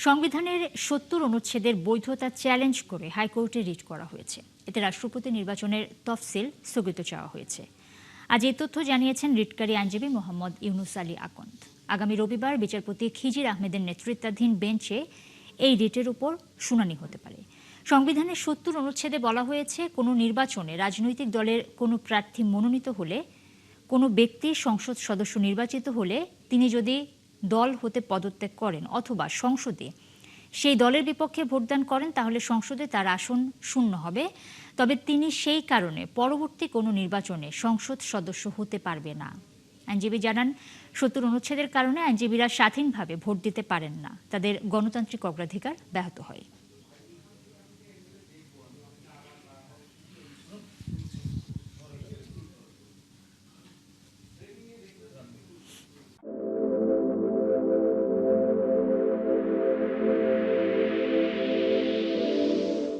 সংবিধানের ৭০ অনুচ্ছেদের বৈধতা চ্যালেঞ্জ করে হাইকোর্টে রিট করা হয়েছে। এতে রাষ্ট্রপতি নির্বাচনের তফসিল স্থগিত চাওয়া হয়েছে। আজ এই তথ্য জানিয়েছেন রিটকারী আইনজীবী মোহাম্মদ ইউনুস আলী আকন্দ। আগামী রবিবার বিচারপতি খিজির আহমেদের নেতৃত্বাধীন বেঞ্চে এই রিটের উপর শুনানি হতে পারে। সংবিধানের ৭০ অনুচ্ছেদে বলা হয়েছে, কোনো নির্বাচনে রাজনৈতিক দলের কোনো প্রার্থী মনোনীত হলে, কোনো ব্যক্তি সংসদ সদস্য নির্বাচিত হলে তিনি যদি দল হতে পদত্যাগ করেন অথবা সংসদে সেই দলের বিপক্ষে ভোটদান করেন, তাহলে সংসদে তার আসন শূন্য হবে। তবে তিনি সেই কারণে পরবর্তী কোনো নির্বাচনে সংসদ সদস্য হতে পারবে না। আইনজীবী জানান, ৭০ অনুচ্ছেদের কারণে আইনজীবীরা স্বাধীনভাবে ভোট দিতে পারেন না। তাদের গণতান্ত্রিক অগ্রাধিকার ব্যাহত হয়।